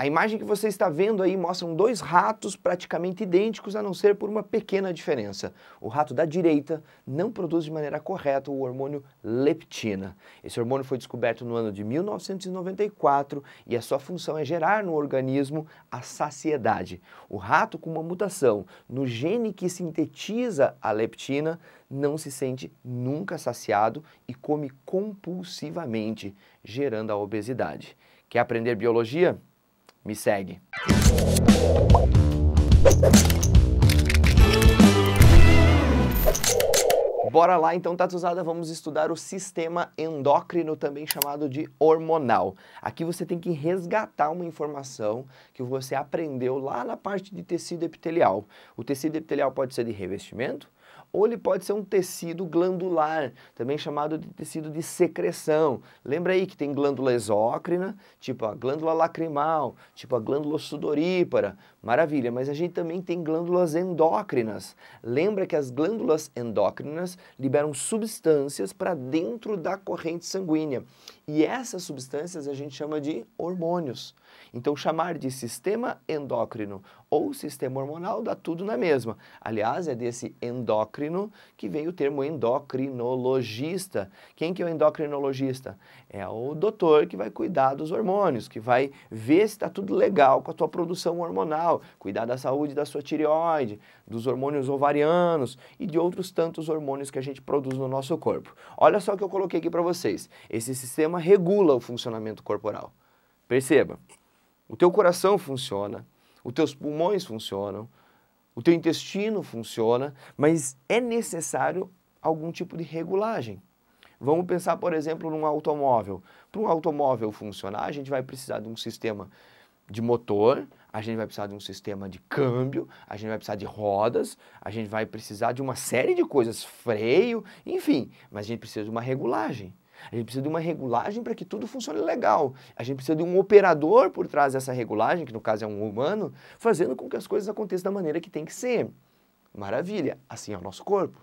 A imagem que você está vendo aí mostra dois ratos praticamente idênticos, a não ser por uma pequena diferença. O rato da direita não produz de maneira correta o hormônio leptina. Esse hormônio foi descoberto no ano de 1994 e a sua função é gerar no organismo a saciedade. O rato com uma mutação no gene que sintetiza a leptina não se sente nunca saciado e come compulsivamente, gerando a obesidade. Quer aprender biologia? Me segue. Bora lá então, Tatuzada, vamos estudar o sistema endócrino, também chamado de hormonal. Aqui você tem que resgatar uma informação que você aprendeu lá na parte de tecido epitelial. O tecido epitelial pode ser de revestimento, ou ele pode ser um tecido glandular, também chamado de tecido de secreção. Lembra aí que tem glândula exócrina, tipo a glândula lacrimal, tipo a glândula sudorípara. Maravilha, mas a gente também tem glândulas endócrinas. Lembra que as glândulas endócrinas liberam substâncias para dentro da corrente sanguínea. E essas substâncias a gente chama de hormônios. Então, chamar de sistema endócrino ou sistema hormonal dá tudo na mesma. Aliás, é desse endócrino que vem o termo endocrinologista. Quem que é o endocrinologista? É o doutor que vai cuidar dos hormônios, que vai ver se está tudo legal com a tua produção hormonal, cuidar da saúde da sua tireoide, dos hormônios ovarianos e de outros tantos hormônios que a gente produz no nosso corpo. Olha só o que eu coloquei aqui para vocês. Esse sistema regula o funcionamento corporal. Perceba. O teu coração funciona, os teus pulmões funcionam, o teu intestino funciona, mas é necessário algum tipo de regulagem. Vamos pensar, por exemplo, num automóvel. Para um automóvel funcionar, a gente vai precisar de um sistema de motor, a gente vai precisar de um sistema de câmbio, a gente vai precisar de rodas, a gente vai precisar de uma série de coisas, freio, enfim, mas a gente precisa de uma regulagem. A gente precisa de uma regulagem para que tudo funcione legal. A gente precisa de um operador por trás dessa regulagem, que no caso é um humano, fazendo com que as coisas aconteçam da maneira que tem que ser. Maravilha, assim é o nosso corpo.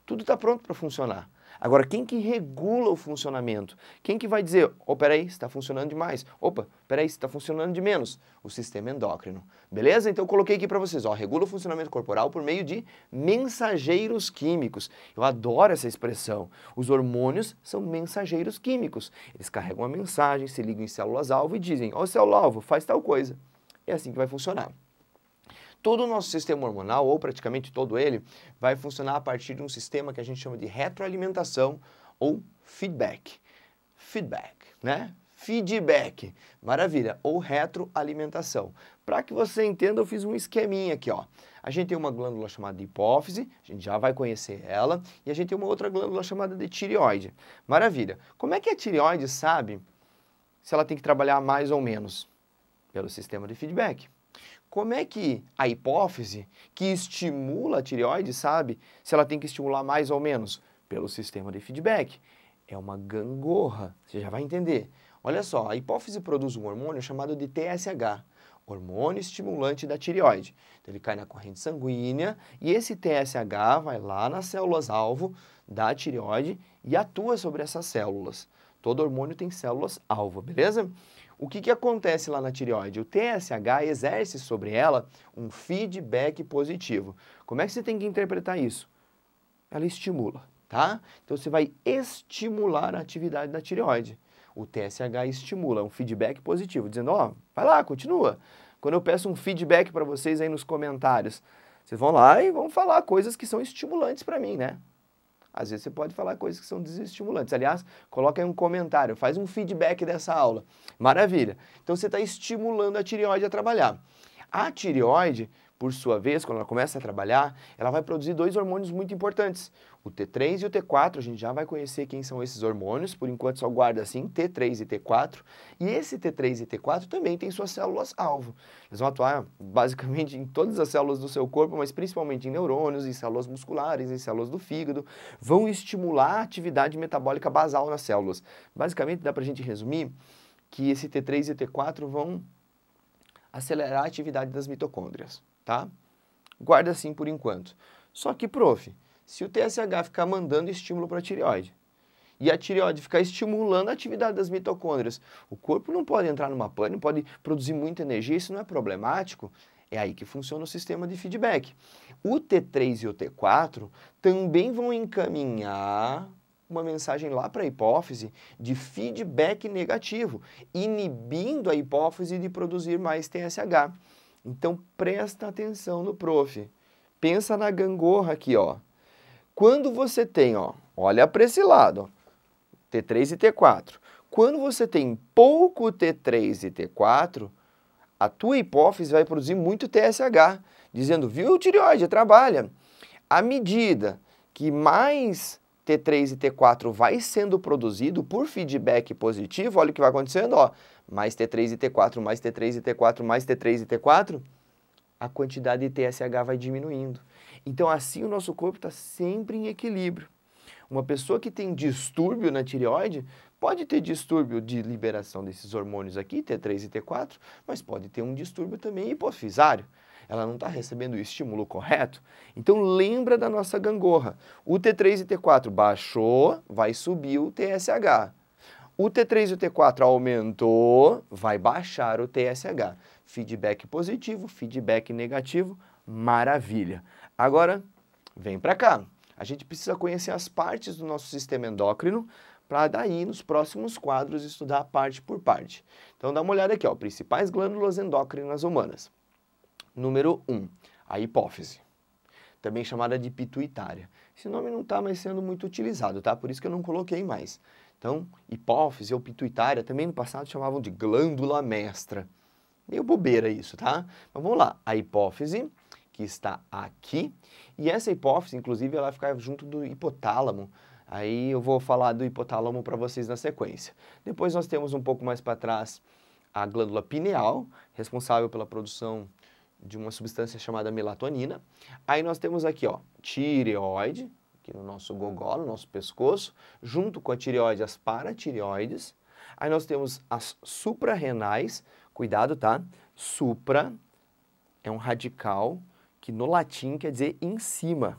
Tudo está pronto para funcionar. Agora, quem que regula o funcionamento? Quem que vai dizer, oh, peraí, está funcionando demais. Opa, peraí, está funcionando de menos. O sistema endócrino. Beleza? Então eu coloquei aqui para vocês, ó, regula o funcionamento corporal por meio de mensageiros químicos. Eu adoro essa expressão. Os hormônios são mensageiros químicos. Eles carregam a mensagem, se ligam em células-alvo e dizem, ó, célula-alvo, faz tal coisa. É assim que vai funcionar. Todo o nosso sistema hormonal, ou praticamente todo ele, vai funcionar a partir de um sistema que a gente chama de retroalimentação ou feedback. Feedback, né? Feedback, maravilha, ou retroalimentação. Para que você entenda, eu fiz um esqueminha aqui, ó. A gente tem uma glândula chamada de hipófise, a gente já vai conhecer ela, e a gente tem uma outra glândula chamada de tireoide. Maravilha. Como é que a tireoide sabe se ela tem que trabalhar mais ou menos? Pelo sistema de feedback. Como é que a hipófise, que estimula a tireoide, sabe se ela tem que estimular mais ou menos? Pelo sistema de feedback. É uma gangorra, você já vai entender. Olha só, a hipófise produz um hormônio chamado de TSH, hormônio estimulante da tireoide. Então ele cai na corrente sanguínea e esse TSH vai lá nas células-alvo da tireoide e atua sobre essas células. Todo hormônio tem células-alvo, beleza? O que acontece lá na tireoide? O TSH exerce sobre ela um feedback positivo. Como é que você tem que interpretar isso? Ela estimula, tá? Então você vai estimular a atividade da tireoide. O TSH estimula um feedback positivo, dizendo, ó, vai lá, continua. Quando eu peço um feedback para vocês aí nos comentários, vocês vão lá e vão falar coisas que são estimulantes para mim, né? Às vezes você pode falar coisas que são desestimulantes. Aliás, coloca aí um comentário, faz um feedback dessa aula. Maravilha. Então você está estimulando a tireoide a trabalhar. A tireoide, por sua vez, quando ela começa a trabalhar, ela vai produzir dois hormônios muito importantes. O T3 e o T4, a gente já vai conhecer quem são esses hormônios, por enquanto só guarda assim, T3 e T4. E esse T3 e T4 também tem suas células-alvo. Eles vão atuar basicamente em todas as células do seu corpo, mas principalmente em neurônios, em células musculares, em células do fígado. Vão estimular a atividade metabólica basal nas células. Basicamente, dá pra gente resumir que esse T3 e T4 vão acelerar a atividade das mitocôndrias, tá? Guarda assim por enquanto. Só que, prof, se o TSH ficar mandando estímulo para a tireoide e a tireoide ficar estimulando a atividade das mitocôndrias, o corpo não pode entrar numa pane, não pode produzir muita energia, isso não é problemático. É aí que funciona o sistema de feedback. O T3 e o T4 também vão encaminhar uma mensagem lá para a hipófise de feedback negativo, inibindo a hipófise de produzir mais TSH. Então presta atenção no prof. Pensa na gangorra aqui, ó. Quando você tem, ó, olha para esse lado, ó, T3 e T4. Quando você tem pouco T3 e T4, a tua hipófise vai produzir muito TSH, dizendo, viu, tireoide, trabalha. À medida que mais T3 e T4 vai sendo produzido por feedback positivo, olha o que vai acontecendo, ó, mais T3 e T4, mais T3 e T4, mais T3 e T4, a quantidade de TSH vai diminuindo. Então, assim, o nosso corpo está sempre em equilíbrio. Uma pessoa que tem distúrbio na tireoide pode ter distúrbio de liberação desses hormônios aqui, T3 e T4, mas pode ter um distúrbio também hipofisário. Ela não está recebendo o estímulo correto. Então lembra da nossa gangorra. O T3 e T4 baixou, vai subir o TSH. O T3 e o T4 aumentou, vai baixar o TSH. Feedback positivo, feedback negativo, maravilha. Agora, vem para cá. A gente precisa conhecer as partes do nosso sistema endócrino para daí, nos próximos quadros, estudar parte por parte. Então, dá uma olhada aqui, ó, principais glândulas endócrinas humanas. Número 1, a hipófise, também chamada de pituitária. Esse nome não está mais sendo muito utilizado, tá? Por isso que eu não coloquei mais. Então, hipófise ou pituitária, também no passado chamavam de glândula mestra. Meio bobeira isso, tá? Mas vamos lá, a hipófise, que está aqui, e essa hipófise, inclusive, ela fica junto do hipotálamo. Aí eu vou falar do hipotálamo para vocês na sequência. Depois nós temos um pouco mais para trás a glândula pineal, responsável pela produção de uma substância chamada melatonina. Aí nós temos aqui, ó, tireoide, aqui no nosso gogó, no nosso pescoço, junto com a tireoide, as paratireoides. Aí nós temos as suprarrenais, cuidado, tá? Supra é um radical que no latim quer dizer em cima.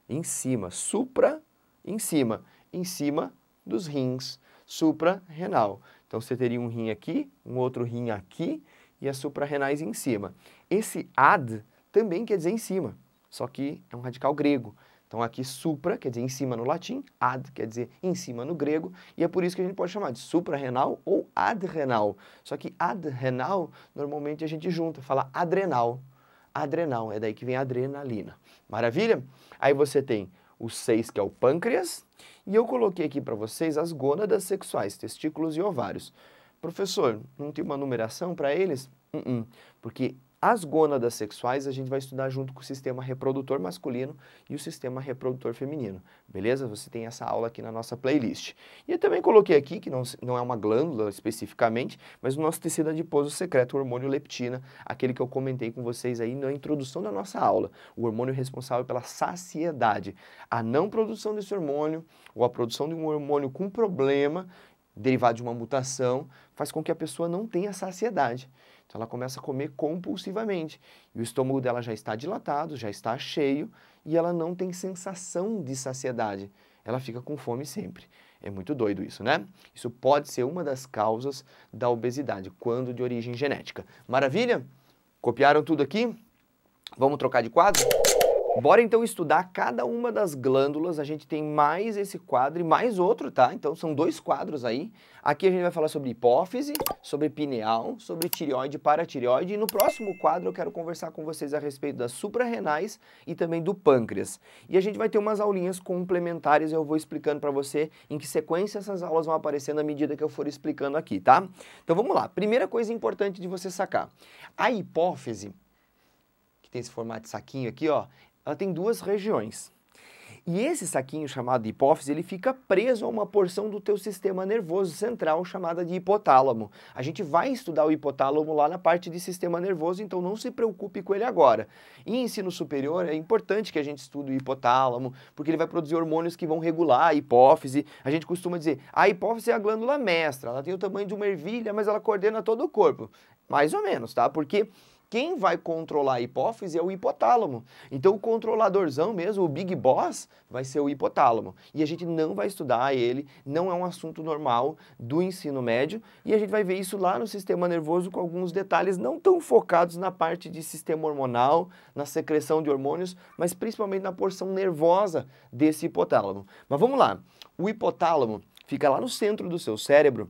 Em cima. Supra, em cima dos rins. Suprarrenal. Então você teria um rim aqui, um outro rim aqui e as suprarrenais em cima. Esse ad também quer dizer em cima, só que é um radical grego. Então aqui supra quer dizer em cima no latim, ad quer dizer em cima no grego, e é por isso que a gente pode chamar de suprarrenal ou adrenal. Só que adrenal, normalmente a gente junta, fala adrenal. Adrenal, é daí que vem a adrenalina. Maravilha? Aí você tem o 6, que é o pâncreas, e eu coloquei aqui para vocês as gônadas sexuais, testículos e ovários. Professor, não tem uma numeração para eles? Porque as gônadas sexuais a gente vai estudar junto com o sistema reprodutor masculino e o sistema reprodutor feminino, beleza? Você tem essa aula aqui na nossa playlist. E eu também coloquei aqui, que não é uma glândula especificamente, mas o nosso tecido adiposo secreta o hormônio leptina, aquele que eu comentei com vocês aí na introdução da nossa aula, o hormônio responsável pela saciedade. A não produção desse hormônio, ou a produção de um hormônio com problema, derivado de uma mutação, faz com que a pessoa não tenha saciedade. Então ela começa a comer compulsivamente e o estômago dela já está dilatado, já está cheio e ela não tem sensação de saciedade. Ela fica com fome sempre. É muito doido isso, né? Isso pode ser uma das causas da obesidade, quando de origem genética. Maravilha? Copiaram tudo aqui? Vamos trocar de quadro? Bora então estudar cada uma das glândulas, a gente tem mais esse quadro e mais outro, tá? Então são 2 quadros aí. Aqui a gente vai falar sobre hipófise, sobre pineal, sobre tireoide e paratireoide. E no próximo quadro eu quero conversar com vocês a respeito das suprarrenais e também do pâncreas. E a gente vai ter umas aulinhas complementares, eu vou explicando para você em que sequência essas aulas vão aparecendo à medida que eu for explicando aqui, tá? Então vamos lá, primeira coisa importante de você sacar. A hipófise, que tem esse formato de saquinho aqui, ó, ela tem 2 regiões. E esse saquinho chamado hipófise, ele fica preso a uma porção do teu sistema nervoso central chamada de hipotálamo. A gente vai estudar o hipotálamo lá na parte de sistema nervoso, então não se preocupe com ele agora. Em ensino superior é importante que a gente estude o hipotálamo, porque ele vai produzir hormônios que vão regular a hipófise. A gente costuma dizer, a hipófise é a glândula mestra, ela tem o tamanho de uma ervilha, mas ela coordena todo o corpo. Mais ou menos, tá? Porque o quem vai controlar a hipófise é o hipotálamo. Então o controladorzão mesmo, o big boss, vai ser o hipotálamo. E a gente não vai estudar ele, não é um assunto normal do ensino médio, e a gente vai ver isso lá no sistema nervoso com alguns detalhes não tão focados na parte de sistema hormonal, na secreção de hormônios, mas principalmente na porção nervosa desse hipotálamo. Mas vamos lá, o hipotálamo fica lá no centro do seu cérebro.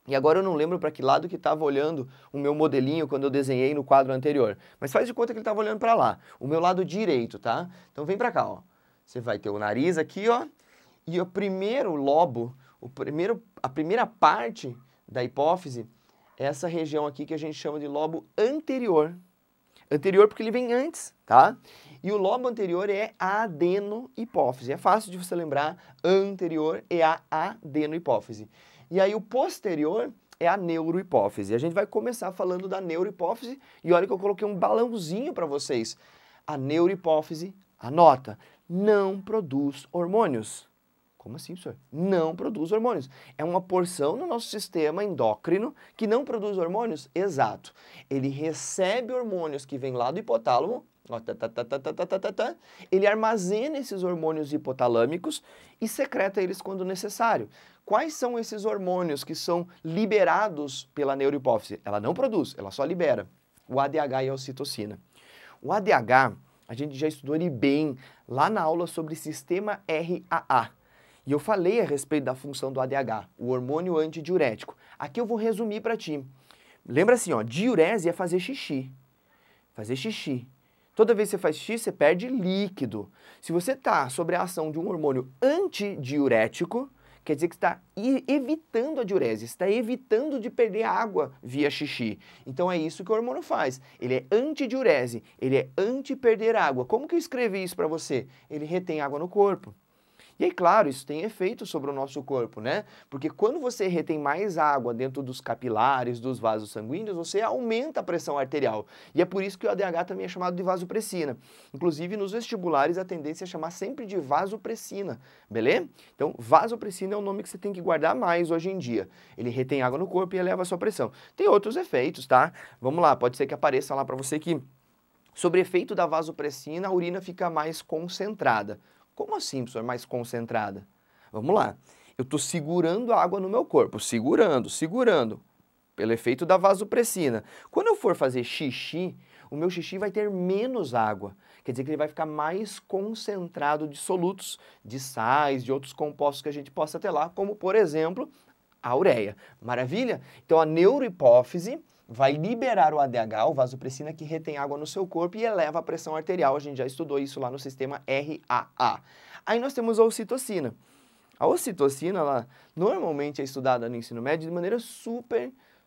E agora eu não lembro para que lado que estava olhando o meu modelinho quando eu desenhei no quadro anterior. Mas faz de conta que ele estava olhando para lá, o meu lado direito, tá? Então vem para cá, ó. Você vai ter o nariz aqui, ó. E o primeiro lobo, a primeira parte da hipófise é essa região aqui que a gente chama de lobo anterior. Anterior porque ele vem antes, tá? E o lobo anterior é a adenohipófise. É fácil de você lembrar, anterior é a adenohipófise. E aí o posterior é a neurohipófise. A gente vai começar falando da neurohipófise e olha que eu coloquei um balãozinho para vocês. A neurohipófise, anota, não produz hormônios. Como assim, senhor? Não produz hormônios. É uma porção no nosso sistema endócrino que não produz hormônios? Exato. Ele recebe hormônios que vêm lá do hipotálamo, ó, ele armazena esses hormônios hipotalâmicos e secreta eles quando necessário. Quais são esses hormônios que são liberados pela neurohipófise? Ela não produz, ela só libera. O ADH e a ocitocina. O ADH, a gente já estudou ele bem lá na aula sobre sistema RAA. E eu falei a respeito da função do ADH, o hormônio antidiurético. Aqui eu vou resumir para ti. Lembra assim, ó, diurese é fazer xixi. Fazer xixi. Toda vez que você faz xixi, você perde líquido. Se você está sob a ação de um hormônio antidiurético, quer dizer que está evitando a diurese, está evitando de perder água via xixi. Então é isso que o hormônio faz. Ele é antidiurese, ele é anti-perder água. Como que eu escrevi isso para você? Ele retém água no corpo. E aí, claro, isso tem efeito sobre o nosso corpo, né? Porque quando você retém mais água dentro dos capilares, dos vasos sanguíneos, você aumenta a pressão arterial. E é por isso que o ADH também é chamado de vasopressina. Inclusive, nos vestibulares, a tendência é chamar sempre de vasopressina, beleza? Então, vasopressina é o nome que você tem que guardar mais hoje em dia. Ele retém água no corpo e eleva a sua pressão. Tem outros efeitos, tá? Vamos lá, pode ser que apareça lá para você que, sobre efeito da vasopressina, a urina fica mais concentrada. Como assim, professor, mais concentrada? Vamos lá. Eu estou segurando a água no meu corpo, segurando, pelo efeito da vasopressina. Quando eu for fazer xixi, o meu xixi vai ter menos água. Quer dizer que ele vai ficar mais concentrado de solutos, de sais, de outros compostos que a gente possa ter lá, como, por exemplo, a ureia. Maravilha? Então, a neurohipófise vai liberar o ADH, o vasopressina, que retém água no seu corpo e eleva a pressão arterial. A gente já estudou isso lá no sistema RAA. Aí nós temos a ocitocina. A ocitocina, ela normalmente é estudada no ensino médio de maneira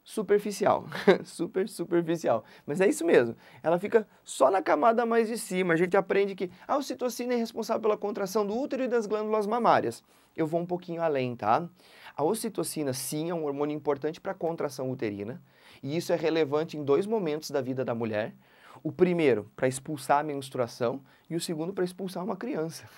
superficial. superficial. Mas é isso mesmo. Ela fica só na camada mais de cima. A gente aprende que a ocitocina é responsável pela contração do útero e das glândulas mamárias. Eu vou um pouquinho além, tá? A ocitocina, sim, é um hormônio importante para a contração uterina. E isso é relevante em dois momentos da vida da mulher. O primeiro, para expulsar a menstruação, e o segundo, para expulsar uma criança.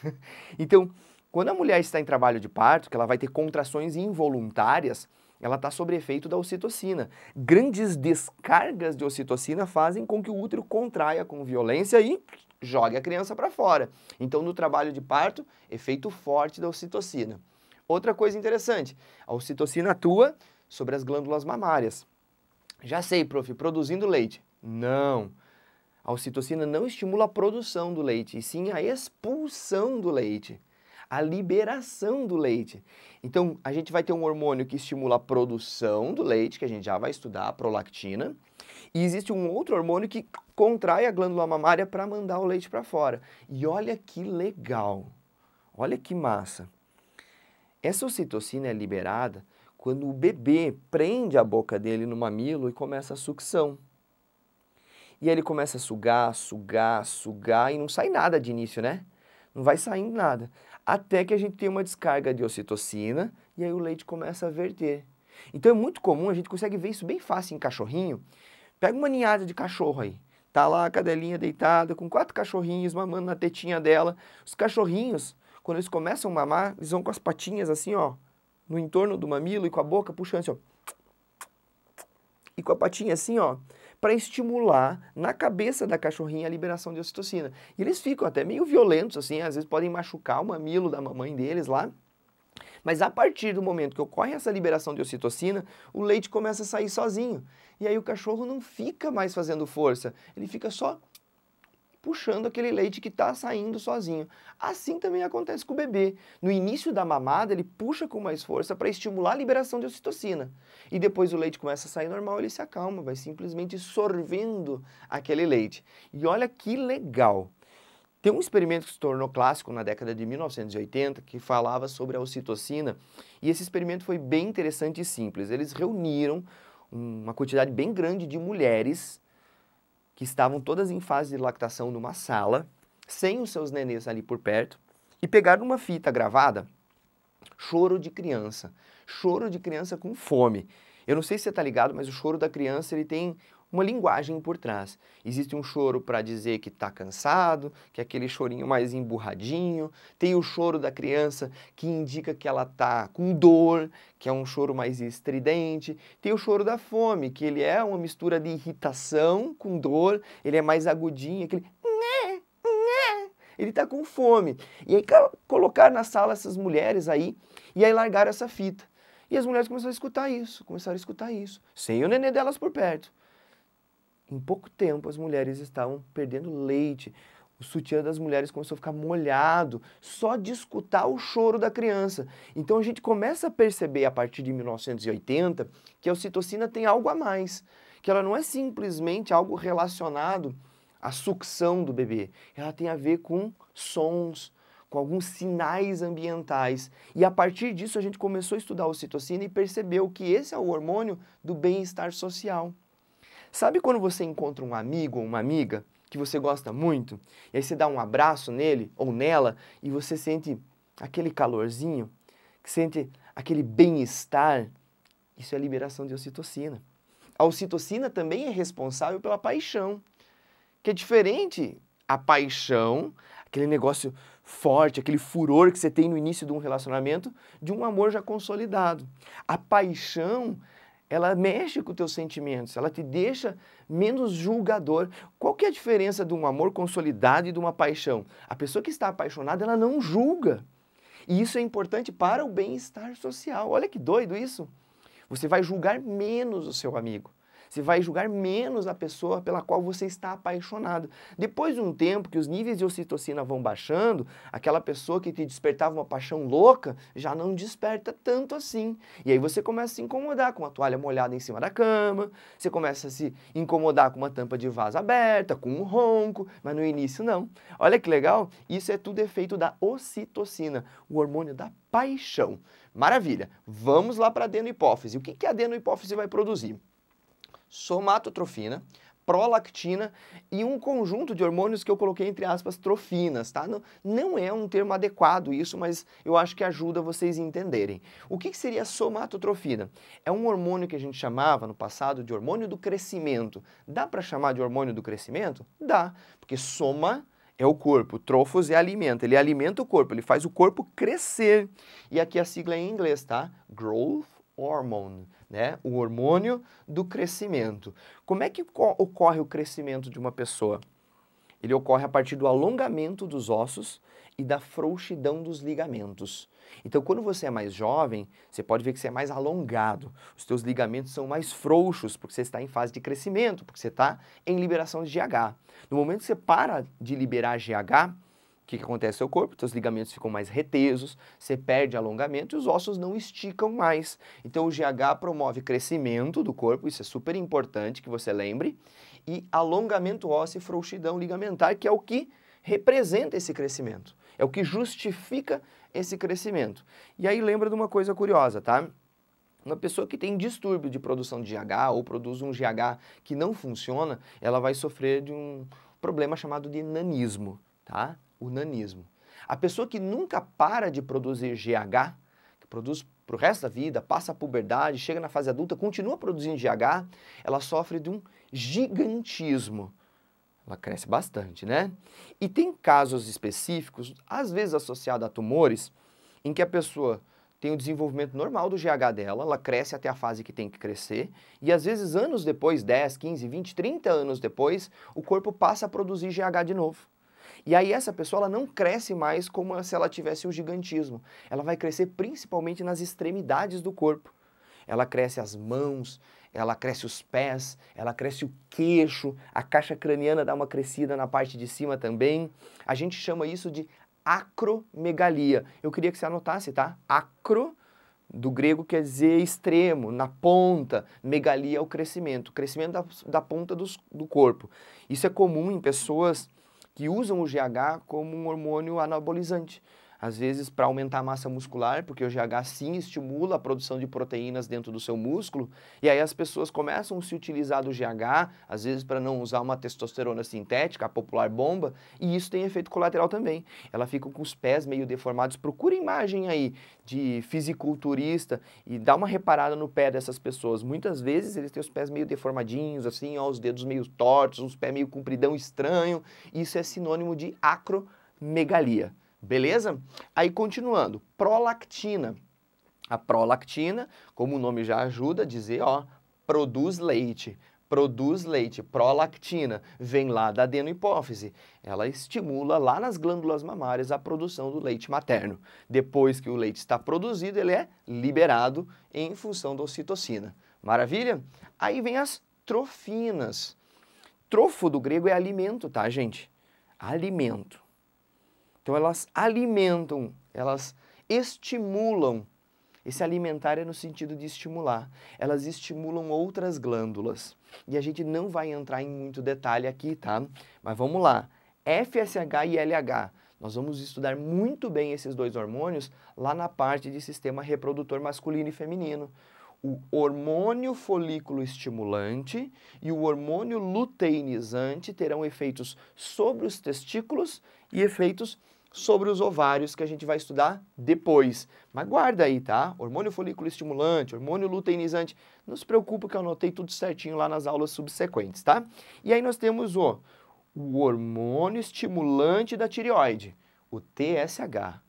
Então, quando a mulher está em trabalho de parto, que ela vai ter contrações involuntárias, ela está sob efeito da ocitocina. Grandes descargas de ocitocina fazem com que o útero contraia com violência e jogue a criança para fora. Então, no trabalho de parto, efeito forte da ocitocina. Outra coisa interessante, a ocitocina atua sobre as glândulas mamárias. Já sei, prof, produzindo leite. Não. A ocitocina não estimula a produção do leite, e sim a expulsão do leite, a liberação do leite. Então, a gente vai ter um hormônio que estimula a produção do leite, que a gente já vai estudar, a prolactina, e existe um outro hormônio que contrai a glândula mamária para mandar o leite para fora. E olha que legal, olha que massa. Essa ocitocina é liberada quando o bebê prende a boca dele no mamilo e começa a sucção. E aí ele começa a sugar, e não sai nada de início, né? Não vai saindo nada. Até que a gente tem uma descarga de ocitocina e aí o leite começa a verter. Então é muito comum, a gente consegue ver isso bem fácil em cachorrinho. Pega uma ninhada de cachorro aí. Tá lá a cadelinha deitada com 4 cachorrinhos mamando na tetinha dela. Os cachorrinhos, quando eles começam a mamar, eles vão com as patinhas assim, ó, no entorno do mamilo e com a boca puxando assim, ó. E com a patinha assim, ó, para estimular na cabeça da cachorrinha a liberação de ocitocina. E eles ficam até meio violentos, assim, às vezes podem machucar o mamilo da mamãe deles lá. Mas a partir do momento que ocorre essa liberação de ocitocina, o leite começa a sair sozinho. E aí o cachorro não fica mais fazendo força, ele fica só puxando aquele leite que está saindo sozinho. Assim também acontece com o bebê. No início da mamada, ele puxa com mais força para estimular a liberação de ocitocina. E depois o leite começa a sair normal, ele se acalma, vai simplesmente sorvendo aquele leite. E olha que legal! Tem um experimento que se tornou clássico na década de 1980 que falava sobre a ocitocina, e esse experimento foi bem interessante e simples. Eles reuniram uma quantidade bem grande de mulheres que estavam todas em fase de lactação numa sala, sem os seus nenês ali por perto, e pegaram uma fita gravada, choro de criança com fome. Eu não sei se você está ligado, mas o choro da criança ele tem uma linguagem por trás. Existe um choro para dizer que está cansado, que é aquele chorinho mais emburradinho. Tem o choro da criança que indica que ela está com dor, que é um choro mais estridente. Tem o choro da fome, que ele é uma mistura de irritação com dor, ele é mais agudinho, aquele... Ele está com fome. E aí colocaram na sala essas mulheres aí, e aí largaram essa fita. E as mulheres começaram a escutar isso, sem o nenê delas por perto. Em pouco tempo, as mulheres estavam perdendo leite. O sutiã das mulheres começou a ficar molhado só de escutar o choro da criança. Então, a gente começa a perceber, a partir de 1980, que a ocitocina tem algo a mais. Que ela não é simplesmente algo relacionado à sucção do bebê. Ela tem a ver com sons, com alguns sinais ambientais. E, a partir disso, a gente começou a estudar a ocitocina e percebeu que esse é o hormônio do bem-estar social. Sabe quando você encontra um amigo ou uma amiga que você gosta muito, e aí você dá um abraço nele ou nela e você sente aquele calorzinho, que sente aquele bem-estar? Isso é a liberação de ocitocina. A ocitocina também é responsável pela paixão, que é diferente a paixão, aquele negócio forte, aquele furor que você tem no início de um relacionamento, de um amor já consolidado. A paixão, ela mexe com os teus sentimentos, ela te deixa menos julgador. Qual que é a diferença de um amor consolidado e de uma paixão? A pessoa que está apaixonada, ela não julga. E isso é importante para o bem-estar social. Olha que doido isso. Você vai julgar menos o seu amigo. Você vai julgar menos a pessoa pela qual você está apaixonado. Depois de um tempo que os níveis de ocitocina vão baixando, aquela pessoa que te despertava uma paixão louca já não desperta tanto assim. E aí você começa a se incomodar com uma toalha molhada em cima da cama, você começa a se incomodar com uma tampa de vaso aberta, com um ronco, mas no início não. Olha que legal, isso é tudo efeito da ocitocina, o hormônio da paixão. Maravilha, vamos lá para a adenohipófise. O que a adenohipófise vai produzir? Somatotrofina, prolactina e um conjunto de hormônios que eu coloquei entre aspas trofinas, tá? Não é um termo adequado isso, mas eu acho que ajuda vocês a entenderem. O que seria somatotrofina? É um hormônio que a gente chamava no passado de hormônio do crescimento. Dá para chamar de hormônio do crescimento? Dá, porque soma é o corpo, trofos é alimento, ele alimenta o corpo, ele faz o corpo crescer. E aqui a sigla é em inglês, tá? Growth Hormone, né? O hormônio do crescimento. Como é que ocorre o crescimento de uma pessoa? Ele ocorre a partir do alongamento dos ossos e da frouxidão dos ligamentos. Então, quando você é mais jovem, você pode ver que você é mais alongado. Os teus ligamentos são mais frouxos, porque você está em fase de crescimento, porque você está em liberação de GH. No momento que você para de liberar GH, o que acontece no seu corpo? Seus ligamentos ficam mais retesos, você perde alongamento e os ossos não esticam mais. Então o GH promove crescimento do corpo, isso é super importante que você lembre, e alongamento ósseo e frouxidão ligamentar, que é o que representa esse crescimento, é o que justifica esse crescimento. E aí lembra de uma coisa curiosa, tá? Uma pessoa que tem distúrbio de produção de GH ou produz um GH que não funciona, ela vai sofrer de um problema chamado de nanismo, tá? O nanismo. A pessoa que nunca para de produzir GH, que produz para o resto da vida, passa a puberdade, chega na fase adulta, continua produzindo GH, ela sofre de um gigantismo. Ela cresce bastante, né? E tem casos específicos, às vezes associados a tumores, em que a pessoa tem o desenvolvimento normal do GH dela, ela cresce até a fase que tem que crescer, e às vezes anos depois, 10, 15, 20, 30 anos depois, o corpo passa a produzir GH de novo. E aí essa pessoa ela não cresce mais como se ela tivesse um gigantismo. Ela vai crescer principalmente nas extremidades do corpo. Ela cresce as mãos, ela cresce os pés, ela cresce o queixo, a caixa craniana dá uma crescida na parte de cima também. A gente chama isso de acromegalia. Eu queria que você anotasse, tá? Acro, do grego quer dizer extremo, na ponta. Megalia é o crescimento da ponta do corpo. Isso é comum em pessoas que usam o GH como um hormônio anabolizante. Às vezes para aumentar a massa muscular, porque o GH sim estimula a produção de proteínas dentro do seu músculo, e aí as pessoas começam a se utilizar do GH, às vezes para não usar uma testosterona sintética, a popular bomba, e isso tem efeito colateral também. Ela fica com os pés meio deformados. Procura imagem aí de fisiculturista e dá uma reparada no pé dessas pessoas. Muitas vezes eles têm os pés meio deformadinhos, assim, ó, os dedos meio tortos, uns pés meio compridão estranho. Isso é sinônimo de acromegalia. Beleza? Aí continuando, prolactina. A prolactina, como o nome já ajuda a dizer, ó, produz leite. Produz leite, prolactina, vem lá da adenohipófise. Ela estimula lá nas glândulas mamárias a produção do leite materno. Depois que o leite está produzido, ele é liberado em função da ocitocina. Maravilha? Aí vem as trofinas. Trofo do grego é alimento, tá, gente? Alimento. Então elas alimentam, elas estimulam. Esse alimentar é no sentido de estimular. Elas estimulam outras glândulas. E a gente não vai entrar em muito detalhe aqui, tá? Mas vamos lá. FSH e LH. Nós vamos estudar muito bem esses dois hormônios lá na parte de sistema reprodutor masculino e feminino. O hormônio folículo estimulante e o hormônio luteinizante terão efeitos sobre os testículos e efeitos sobre os ovários, que a gente vai estudar depois. Mas guarda aí, tá? Hormônio folículo estimulante, hormônio luteinizante. Não se preocupe que eu anotei tudo certinho lá nas aulas subsequentes, tá? E aí nós temos o hormônio estimulante da tireoide, o TSH.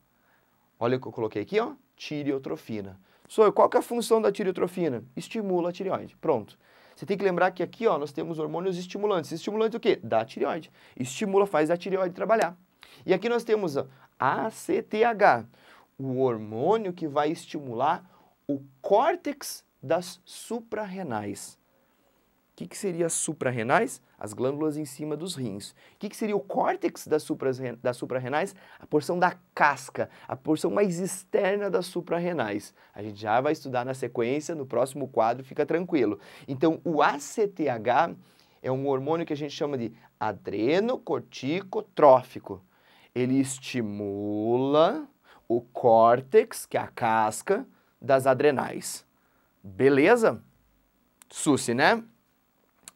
Olha o que eu coloquei aqui, ó, tireotrofina. Qual que é a função da tireotrofina? Estimula a tireoide. Pronto. Você tem que lembrar que aqui, ó, nós temos hormônios estimulantes. Estimulantes o quê? Da tireoide. Estimula, faz a tireoide trabalhar. E aqui nós temos a ACTH, o hormônio que vai estimular o córtex das suprarrenais. O que seria as suprarrenais? As glândulas em cima dos rins. O que seria o córtex das suprarrenais? A porção da casca, a porção mais externa das suprarrenais. A gente já vai estudar na sequência, no próximo quadro, fica tranquilo. Então, o ACTH é um hormônio que a gente chama de adrenocorticotrófico. Ele estimula o córtex, que é a casca, das adrenais. Beleza? Suci, né?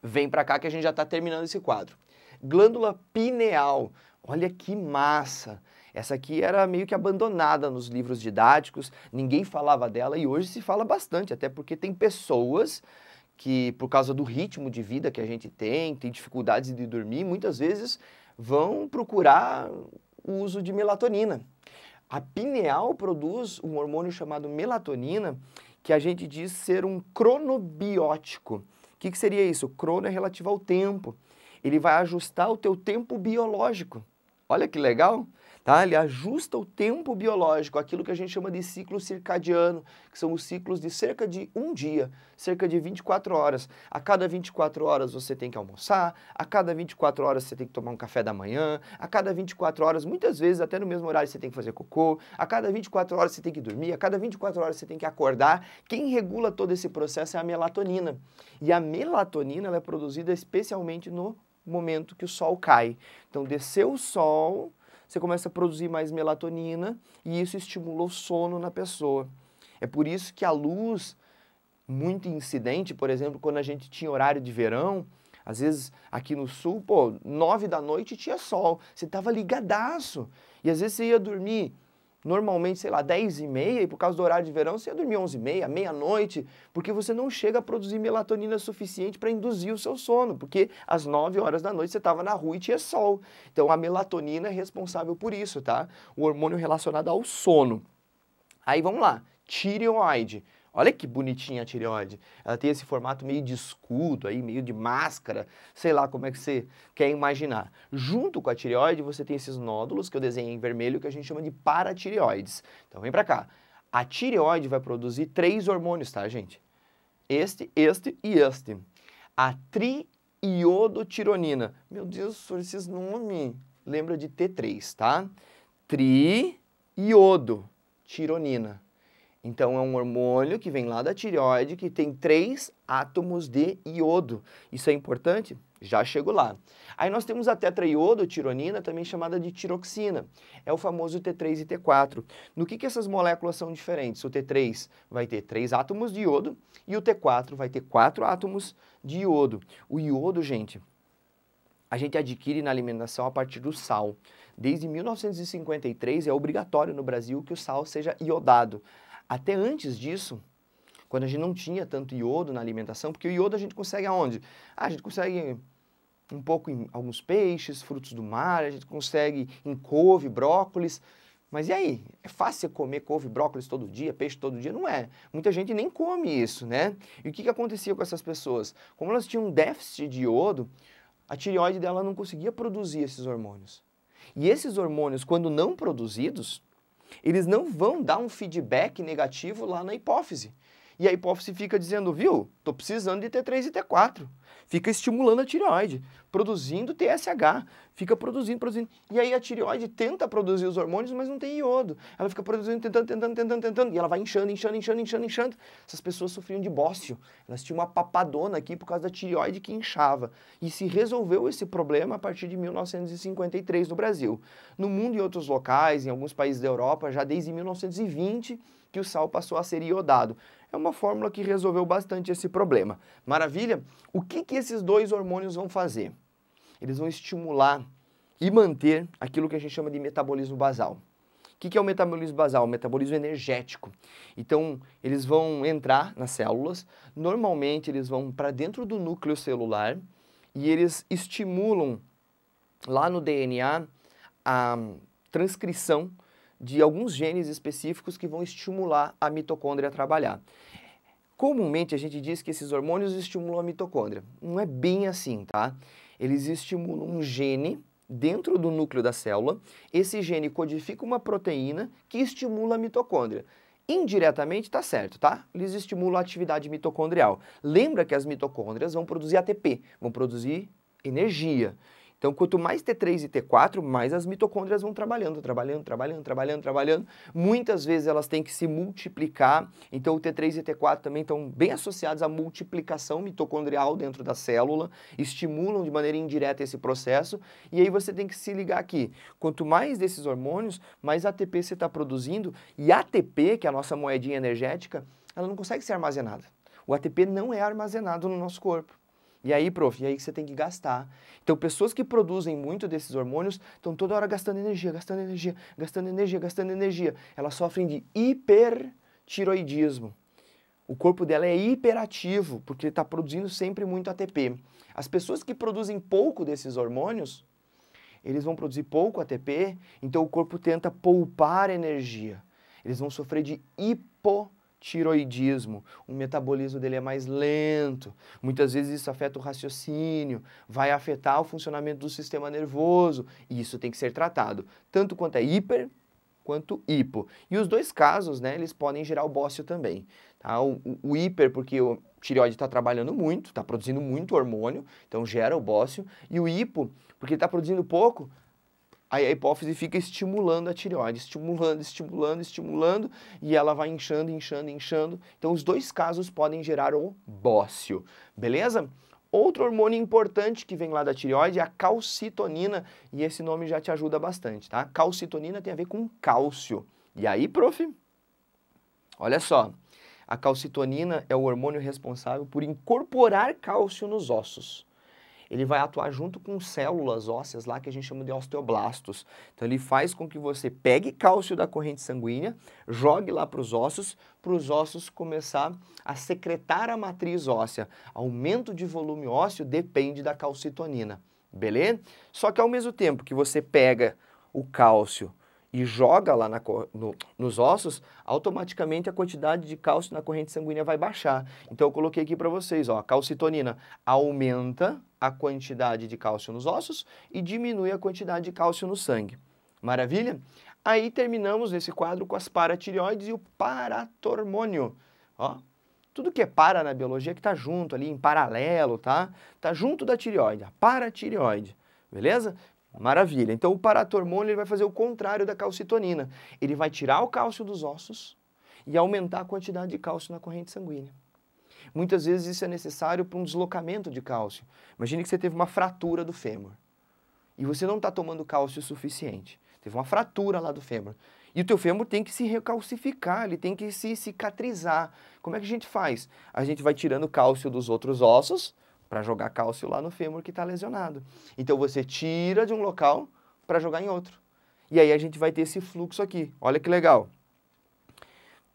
Vem pra cá que a gente já está terminando esse quadro. Glândula pineal. Olha que massa! Essa aqui era meio que abandonada nos livros didáticos, ninguém falava dela e hoje se fala bastante, até porque tem pessoas que, por causa do ritmo de vida que a gente tem dificuldades de dormir, muitas vezes vão procurar o uso de melatonina. A pineal produz um hormônio chamado melatonina, que a gente diz ser um cronobiótico. O que seria isso? Crono é relativo ao tempo. Ele vai ajustar o teu tempo biológico. Olha que legal, tá? Ele ajusta o tempo biológico, aquilo que a gente chama de ciclo circadiano, que são os ciclos de cerca de um dia, cerca de 24 horas. A cada 24 horas você tem que almoçar, a cada 24 horas você tem que tomar um café da manhã, a cada 24 horas, muitas vezes até no mesmo horário você tem que fazer cocô, a cada 24 horas você tem que dormir, a cada 24 horas você tem que acordar. Quem regula todo esse processo é a melatonina. E a melatonina ela é produzida especialmente no momento que o sol cai. Então, desceu o sol, você começa a produzir mais melatonina e isso estimula o sono na pessoa. É por isso que a luz, muito incidente, por exemplo, quando a gente tinha horário de verão, às vezes aqui no sul, 9 da noite tinha sol, você estava ligadaço. E às vezes você ia dormir normalmente, sei lá, 10h30, e por causa do horário de verão você ia dormir 11h30, meia-noite, porque você não chega a produzir melatonina suficiente para induzir o seu sono, porque às 9 horas da noite você estava na rua e tinha sol. Então a melatonina é responsável por isso, tá? O hormônio relacionado ao sono. Aí vamos lá, tireoide. Olha que bonitinha a tireoide. Ela tem esse formato meio de escudo, aí, meio de máscara, sei lá como é que você quer imaginar. Junto com a tireoide, você tem esses nódulos, que eu desenhei em vermelho, que a gente chama de paratireoides. Então vem pra cá. A tireoide vai produzir 3 hormônios, tá, gente? Este e este. A triiodotironina. Meu Deus, só esses nomes. Lembra de T3, tá? Triiodotironina. Então, é um hormônio que vem lá da tireoide, que tem 3 átomos de iodo. Isso é importante? Já chego lá. Aí nós temos a tetraiodotironina, também chamada de tiroxina. É o famoso T3 e T4. No que essas moléculas são diferentes? O T3 vai ter 3 átomos de iodo e o T4 vai ter 4 átomos de iodo. O iodo, gente, a gente adquire na alimentação a partir do sal. Desde 1953 é obrigatório no Brasil que o sal seja iodado. Até antes disso, quando a gente não tinha tanto iodo na alimentação, porque o iodo a gente consegue aonde? A gente consegue um pouco em alguns peixes, frutos do mar, a gente consegue em couve, brócolis. Mas e aí? É fácil comer couve, brócolis todo dia, peixe todo dia? Não é. Muita gente nem come isso, né? E o que acontecia com essas pessoas? Como elas tinham um déficit de iodo, a tireoide dela não conseguia produzir esses hormônios. E esses hormônios, quando não produzidos, eles não vão dar um feedback negativo lá na hipófise. E a hipófise fica dizendo, viu, tô precisando de T3 e T4. Fica estimulando a tireoide, produzindo TSH, fica produzindo. E aí a tireoide tenta produzir os hormônios, mas não tem iodo. Ela fica produzindo, tentando, e ela vai inchando. Essas pessoas sofriam de bócio. Elas tinham uma papadona aqui por causa da tireoide que inchava. E se resolveu esse problema a partir de 1953 no Brasil. No mundo e outros locais, em alguns países da Europa, já desde 1920, que o sal passou a ser iodado. É uma fórmula que resolveu bastante esse problema. Maravilha? O que esses 2 hormônios vão fazer? Eles vão estimular e manter aquilo que a gente chama de metabolismo basal. O que é o metabolismo basal? O metabolismo energético. Então, eles vão entrar nas células, normalmente eles vão para dentro do núcleo celular e eles estimulam lá no DNA a transcrição de alguns genes específicos que vão estimular a mitocôndria a trabalhar. Comumente a gente diz que esses hormônios estimulam a mitocôndria. Não é bem assim, tá? Eles estimulam um gene dentro do núcleo da célula, esse gene codifica uma proteína que estimula a mitocôndria. Indiretamente está certo, tá? Eles estimulam a atividade mitocondrial. Lembra que as mitocôndrias vão produzir ATP, vão produzir energia. Então, quanto mais T3 e T4, mais as mitocôndrias vão trabalhando. Muitas vezes elas têm que se multiplicar, então o T3 e T4 também estão bem associados à multiplicação mitocondrial dentro da célula, estimulam de maneira indireta esse processo, e aí você tem que se ligar aqui. Quanto mais desses hormônios, mais ATP você está produzindo, e ATP, que é a nossa moedinha energética, ela não consegue ser armazenada. O ATP não é armazenado no nosso corpo. E aí, prof, e aí que você tem que gastar. Então, pessoas que produzem muito desses hormônios estão toda hora gastando energia. Elas sofrem de hipertiroidismo. O corpo dela é hiperativo, porque está produzindo sempre muito ATP. As pessoas que produzem pouco desses hormônios, eles vão produzir pouco ATP, então o corpo tenta poupar energia. Eles vão sofrer de hipotiroidismo, o metabolismo dele é mais lento, muitas vezes isso afeta o raciocínio, vai afetar o funcionamento do sistema nervoso, e isso tem que ser tratado, tanto quanto é hiper, quanto hipo. E os 2 casos, né, eles podem gerar o bócio também. Tá? O hiper, porque o tireoide está trabalhando muito, está produzindo muito hormônio, então gera o bócio, e o hipo, porque está produzindo pouco, aí a hipófise fica estimulando a tireoide, estimulando, e ela vai inchando. Então, os 2 casos podem gerar o bócio, beleza? Outro hormônio importante que vem lá da tireoide é a calcitonina, e esse nome já te ajuda bastante, tá? Calcitonina tem a ver com cálcio. E aí, prof? Olha só, a calcitonina é o hormônio responsável por incorporar cálcio nos ossos. Ele vai atuar junto com células ósseas lá que a gente chama de osteoblastos. Então ele faz com que você pegue cálcio da corrente sanguínea, jogue lá para os ossos começar a secretar a matriz óssea. Aumento de volume ósseo depende da calcitonina, beleza? Só que ao mesmo tempo que você pega o cálcio e joga lá nos ossos, automaticamente a quantidade de cálcio na corrente sanguínea vai baixar. Então eu coloquei aqui para vocês, ó, a calcitonina aumenta a quantidade de cálcio nos ossos e diminui a quantidade de cálcio no sangue. Maravilha? Aí terminamos nesse quadro com as paratireoides e o paratormônio. Ó, tudo que é para na biologia que está junto ali, em paralelo, tá? Tá junto da tireoide, a paratireoide, beleza? Maravilha. Então o paratormônio ele vai fazer o contrário da calcitonina. Ele vai tirar o cálcio dos ossos e aumentar a quantidade de cálcio na corrente sanguínea. Muitas vezes isso é necessário para um deslocamento de cálcio. Imagine que você teve uma fratura do fêmur e você não está tomando cálcio suficiente. Teve uma fratura lá do fêmur. E o teu fêmur tem que se recalcificar, ele tem que se cicatrizar. Como é que a gente faz? A gente vai tirando cálcio dos outros ossos para jogar cálcio lá no fêmur que está lesionado. Então você tira de um local para jogar em outro. E aí a gente vai ter esse fluxo aqui. Olha que legal.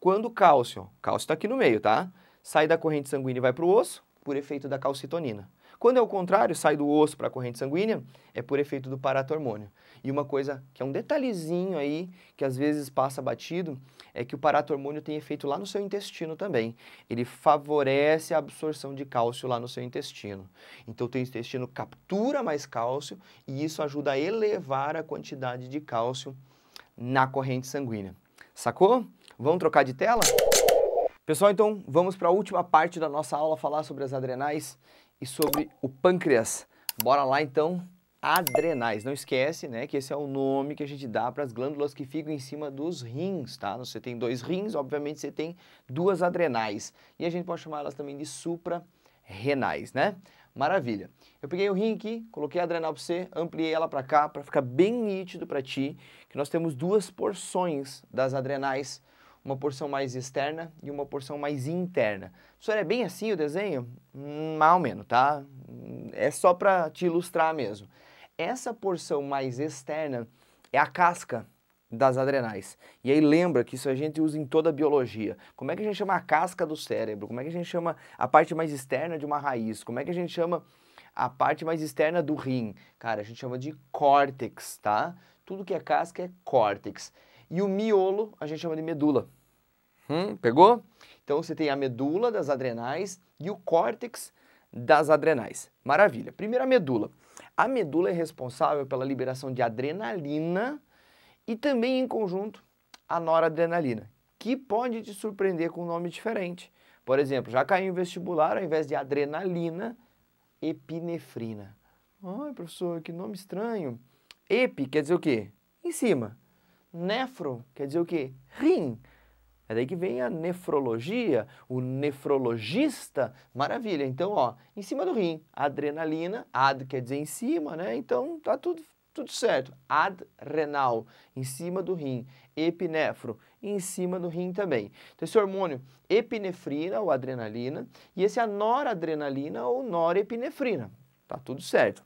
Quando o cálcio está aqui no meio, tá? Sai da corrente sanguínea e vai para o osso, por efeito da calcitonina. Quando é o contrário, sai do osso para a corrente sanguínea, é por efeito do paratormônio. E uma coisa que é um detalhezinho aí, que às vezes passa batido, é que o paratormônio tem efeito lá no seu intestino também. Ele favorece a absorção de cálcio lá no seu intestino. Então o teu intestino captura mais cálcio e isso ajuda a elevar a quantidade de cálcio na corrente sanguínea. Sacou? Vamos trocar de tela? Pessoal, então vamos para a última parte da nossa aula, falar sobre as adrenais e sobre o pâncreas. Bora lá então, adrenais. Não esquece, né, que esse é o nome que a gente dá para as glândulas que ficam em cima dos rins, tá? Você tem 2 rins, obviamente você tem 2 adrenais. E a gente pode chamar elas também de suprarrenais, né? Maravilha. Eu peguei o rim aqui, coloquei a adrenal para você, ampliei ela para cá, para ficar bem nítido para ti, que nós temos 2 porções das adrenais, uma porção mais externa e uma porção mais interna. Professor, é bem assim o desenho? Mais ou menos, tá? É só para te ilustrar mesmo. Essa porção mais externa é a casca das adrenais. E aí lembra que isso a gente usa em toda a biologia. Como é que a gente chama a casca do cérebro? Como é que a gente chama a parte mais externa de uma raiz? Como é que a gente chama a parte mais externa do rim? Cara, a gente chama de córtex, tá? Tudo que é casca é córtex. E o miolo a gente chama de medula. Pegou? Então você tem a medula das adrenais e o córtex das adrenais. Maravilha. Primeiro a medula. A medula é responsável pela liberação de adrenalina e também em conjunto a noradrenalina, que pode te surpreender com um nome diferente. Por exemplo, já caiu em vestibular, ao invés de adrenalina, epinefrina. Ai, professor, que nome estranho. Epi quer dizer o quê? Em cima. Nefro quer dizer o quê? Rim. É daí que vem a nefrologia, o nefrologista, maravilha. Então, ó, em cima do rim, adrenalina, ad quer dizer em cima, né? Então, tá tudo certo. Adrenal, em cima do rim. Epinefro, em cima do rim também. Então, esse hormônio epinefrina ou adrenalina, e esse é a noradrenalina ou norepinefrina. Tá tudo certo.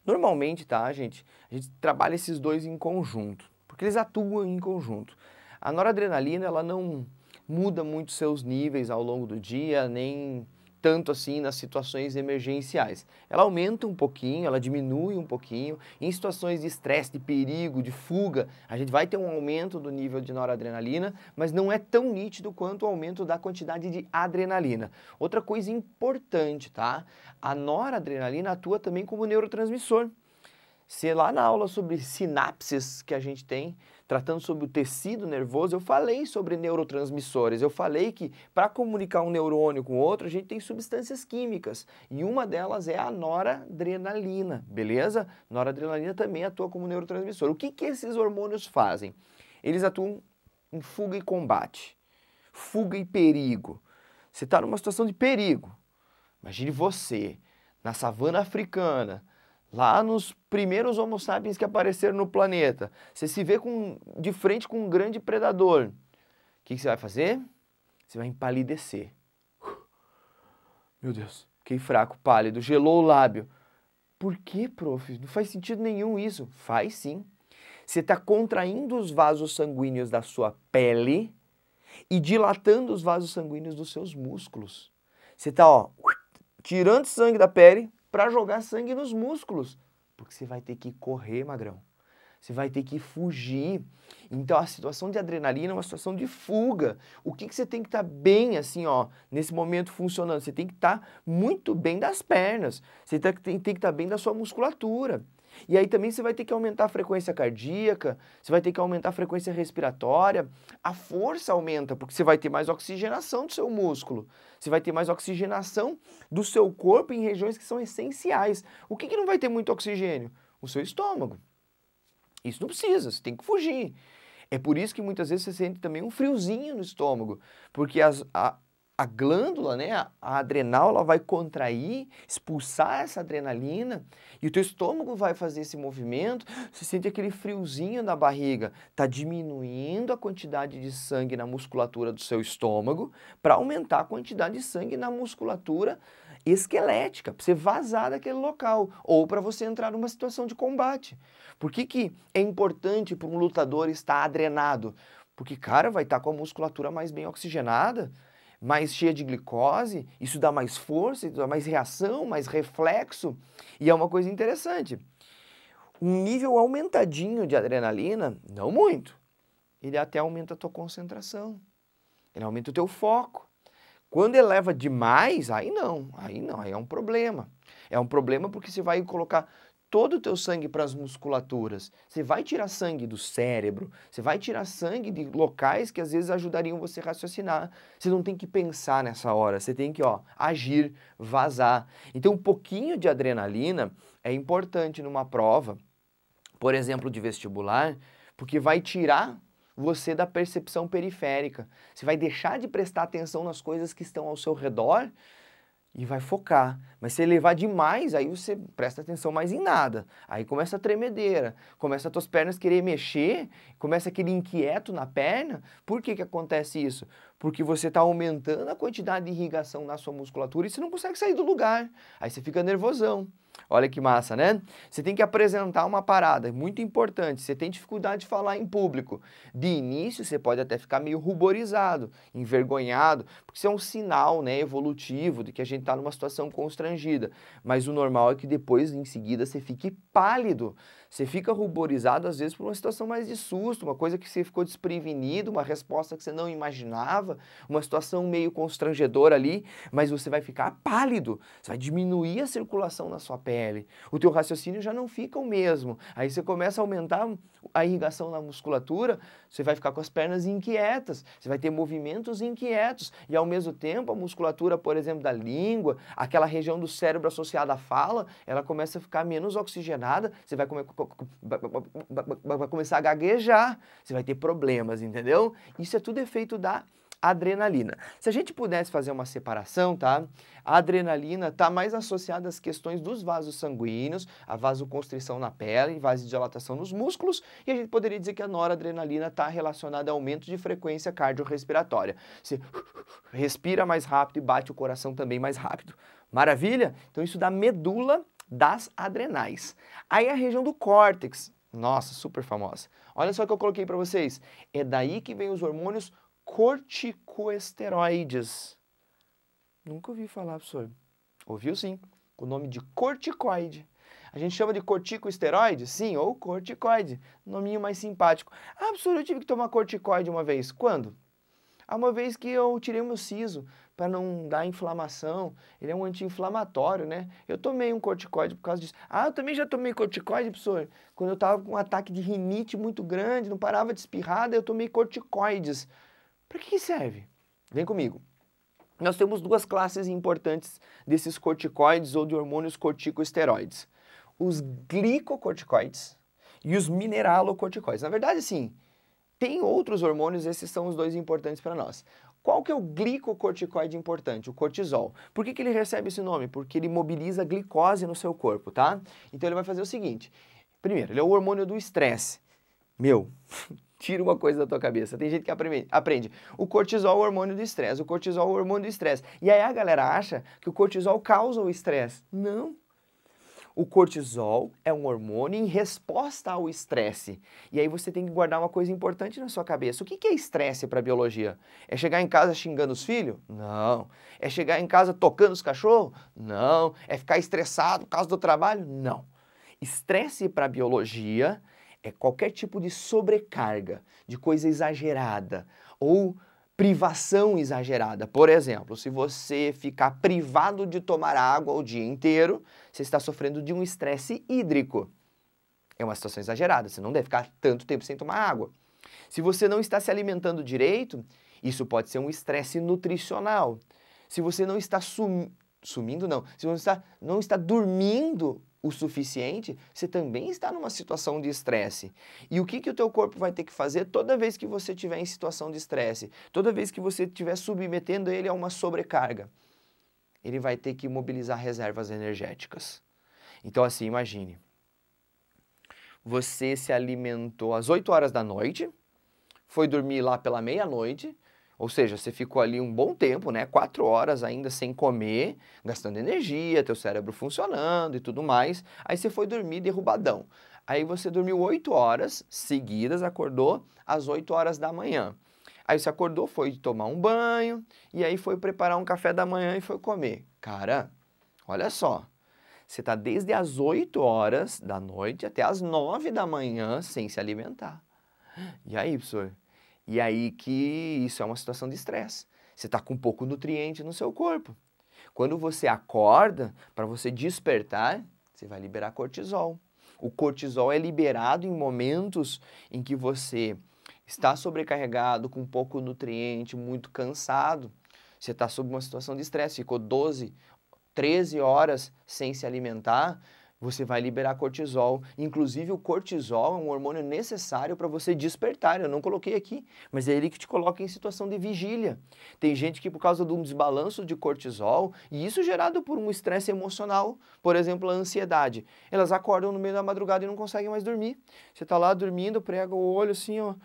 Normalmente, tá, gente? A gente trabalha esses dois em conjunto, porque eles atuam em conjunto. A noradrenalina, ela não muda muito seus níveis ao longo do dia, nem tanto assim nas situações emergenciais. Ela aumenta um pouquinho, ela diminui um pouquinho. Em situações de estresse, de perigo, de fuga, a gente vai ter um aumento do nível de noradrenalina, mas não é tão nítido quanto o aumento da quantidade de adrenalina. Outra coisa importante, tá? A noradrenalina atua também como neurotransmissor. Se lá na aula sobre sinapses que a gente tem, tratando sobre o tecido nervoso, eu falei sobre neurotransmissores. Eu falei que para comunicar um neurônio com outro, a gente tem substâncias químicas. E uma delas é a noradrenalina, beleza? Noradrenalina também atua como neurotransmissor. O que esses hormônios fazem? Eles atuam em fuga e combate, fuga e perigo. Você está numa situação de perigo. Imagine você, na savana africana, lá nos primeiros Homo sapiens que apareceram no planeta, você se vê de frente com um grande predador. O que você vai fazer? Você vai empalidecer. Meu Deus, fiquei fraco, pálido, gelou o lábio. Por que, prof? Não faz sentido nenhum isso. Faz sim. Você está contraindo os vasos sanguíneos da sua pele e dilatando os vasos sanguíneos dos seus músculos. Você está, ó, tirando sangue da pele para jogar sangue nos músculos. Porque você vai ter que correr, magrão. você vai ter que fugir. Então a situação de adrenalina é uma situação de fuga. O que você tem que estar bem assim, ó, nesse momento funcionando? Você tem que estar muito bem das pernas, você tem que estar bem da sua musculatura. E aí também você vai ter que aumentar a frequência cardíaca, você vai ter que aumentar a frequência respiratória, a força aumenta, porque você vai ter mais oxigenação do seu músculo, você vai ter mais oxigenação do seu corpo em regiões que são essenciais. O que não vai ter muito oxigênio? O seu estômago. Isso não precisa, você tem que fugir. É por isso que muitas vezes você sente também um friozinho no estômago, porque a glândula, né, a adrenal, ela vai contrair, expulsar essa adrenalina e o teu estômago vai fazer esse movimento, você sente aquele friozinho na barriga, está diminuindo a quantidade de sangue na musculatura do seu estômago para aumentar a quantidade de sangue na musculatura esquelética, para você vazar daquele local ou para você entrar numa situação de combate. Por que é importante para um lutador estar adrenado? Porque, cara, vai estar com a musculatura mais bem oxigenada, mais cheia de glicose, isso dá mais força, isso dá mais reação, mais reflexo, e é uma coisa interessante. Um nível aumentadinho de adrenalina, não muito, ele até aumenta a tua concentração, ele aumenta o teu foco. Quando eleva demais, aí é um problema. É um problema porque você vai colocar todo o teu sangue para as musculaturas. Você vai tirar sangue do cérebro, você vai tirar sangue de locais que às vezes ajudariam você a raciocinar. Você não tem que pensar nessa hora, você tem que, ó, agir, vazar. Então um pouquinho de adrenalina é importante numa prova, por exemplo, de vestibular, porque vai tirar você da percepção periférica. Você vai deixar de prestar atenção nas coisas que estão ao seu redor e vai focar. Mas se levar demais, aí você presta atenção mais em nada. Aí começa a tremedeira, começa as tuas pernas querer mexer, começa aquele inquieto na perna. Por que acontece isso? Porque você está aumentando a quantidade de irrigação na sua musculatura e você não consegue sair do lugar. Aí você fica nervosão. Olha que massa, né? Você tem que apresentar uma parada, muito importante. Você tem dificuldade de falar em público. De início, você pode até ficar meio ruborizado, envergonhado, porque isso é um sinal, né, evolutivo de que a gente está numa situação constrangida. Mas o normal é que depois, em seguida, você fique pálido. Você fica ruborizado, às vezes, por uma situação mais de susto, uma coisa que você ficou desprevenido, uma resposta que você não imaginava, uma situação meio constrangedora ali, mas você vai ficar pálido, você vai diminuir a circulação na sua pele, o teu raciocínio já não fica o mesmo, aí você começa a aumentar a irrigação na musculatura, você vai ficar com as pernas inquietas, você vai ter movimentos inquietos e ao mesmo tempo a musculatura, por exemplo, da língua, aquela região do cérebro associada à fala, ela começa a ficar menos oxigenada, você vai começar a gaguejar, você vai ter problemas, entendeu? Isso é tudo efeito da adrenalina. Se a gente pudesse fazer uma separação, tá? A adrenalina está mais associada às questões dos vasos sanguíneos, a vasoconstrição na pele, vasodilatação nos músculos, e a gente poderia dizer que a noradrenalina está relacionada a aumento de frequência cardiorrespiratória. Você respira mais rápido e bate o coração também mais rápido. Maravilha? Então isso dá medula das adrenais. Aí a região do córtex, nossa, super famosa. Olha só o que eu coloquei para vocês. É daí que vem os hormônios corticosteroides. Nunca ouvi falar, professor. Ouviu sim, o nome de corticoide. A gente chama de corticosteroide? Sim, ou corticoide. Nominho mais simpático. Ah, professor, eu tive que tomar corticoide uma vez. Quando? Uma vez que eu tirei o meu siso para não dar inflamação. Ele é um anti-inflamatório, né? Eu tomei um corticoide por causa disso. Ah, eu também já tomei corticoide, professor. Quando eu estava com um ataque de rinite muito grande, não parava de espirrar, daí eu tomei corticoides. Para que serve? Vem comigo. Nós temos duas classes importantes desses corticoides ou de hormônios corticosteroides. Os glicocorticoides e os mineralocorticoides. Na verdade, sim, tem outros hormônios, esses são os dois importantes para nós. Qual que é o glicocorticoide importante? O cortisol. Por que ele recebe esse nome? Porque ele mobiliza a glicose no seu corpo, tá? Então ele vai fazer o seguinte. Primeiro, ele é o hormônio do estresse. Tira uma coisa da tua cabeça. Tem gente que aprende. O cortisol é o hormônio do estresse. O cortisol é o hormônio do estresse. E aí a galera acha que o cortisol causa o estresse. Não. O cortisol é um hormônio em resposta ao estresse. E aí você tem que guardar uma coisa importante na sua cabeça. O que é estresse para a biologia? É chegar em casa xingando os filhos? Não. É chegar em casa tocando os cachorros? Não. É ficar estressado por causa do trabalho? Não. Estresse para a biologia é qualquer tipo de sobrecarga, de coisa exagerada ou privação exagerada. Por exemplo, se você ficar privado de tomar água o dia inteiro, você está sofrendo de um estresse hídrico. É uma situação exagerada, você não deve ficar tanto tempo sem tomar água. Se você não está se alimentando direito, isso pode ser um estresse nutricional. Se você não está se você não está dormindo o suficiente, você também está numa situação de estresse. E o que o teu corpo vai ter que fazer toda vez que você estiver em situação de estresse? Toda vez que você estiver submetendo ele a uma sobrecarga? Ele vai ter que mobilizar reservas energéticas. Então assim, imagine. Você se alimentou às 8 horas da noite, foi dormir lá pela meia-noite, ou seja, você ficou ali um bom tempo, né? 4 horas ainda sem comer, gastando energia, teu cérebro funcionando e tudo mais. Aí você foi dormir derrubadão. Aí você dormiu 8 horas seguidas, acordou às 8 horas da manhã. Aí você acordou, foi tomar um banho, e aí foi preparar um café da manhã e foi comer. Cara, olha só. Você está desde as 8 horas da noite até as 9 da manhã sem se alimentar. E aí, professor? E aí que isso é uma situação de estresse. Você está com pouco nutriente no seu corpo. Quando você acorda, para você despertar, você vai liberar cortisol. O cortisol é liberado em momentos em que você está sobrecarregado, com pouco nutriente, muito cansado. Você está sob uma situação de estresse, ficou 13 horas sem se alimentar, você vai liberar cortisol. Inclusive o cortisol é um hormônio necessário para você despertar. Eu não coloquei aqui, mas é ele que te coloca em situação de vigília. Tem gente que por causa de um desbalanço de cortisol, e isso gerado por um estresse emocional, por exemplo, a ansiedade, elas acordam no meio da madrugada e não conseguem mais dormir. Você está lá dormindo, prega o olho assim, ó,